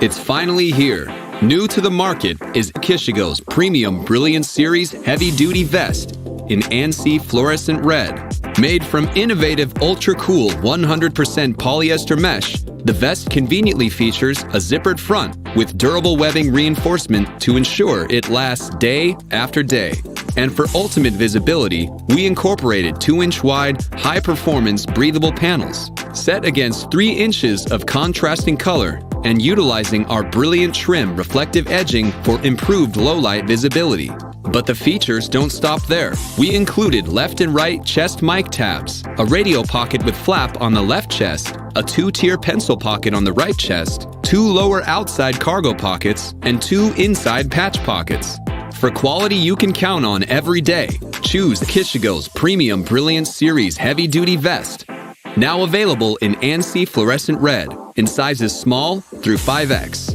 It's finally here. New to the market is Kishigo's Premium Brilliant Series Heavy Duty Vest in ANSI Fluorescent Red. Made from innovative ultra-cool 100% polyester mesh, the vest conveniently features a zippered front with durable webbing reinforcement to ensure it lasts day after day. And for ultimate visibility, we incorporated 2-inch wide, high-performance breathable panels, set against 3 inches of contrasting color and utilizing our brilliant trim reflective edging for improved low-light visibility. But the features don't stop there. We included left and right chest mic tabs, a radio pocket with flap on the left chest, a 2-tier pencil pocket on the right chest, 2 lower outside cargo pockets, and 2 inside patch pockets. For quality you can count on every day, choose Kishigo's Premium Brilliant Series Heavy Duty Vest. Now available in ANSI Fluorescent Red in sizes small through 5X.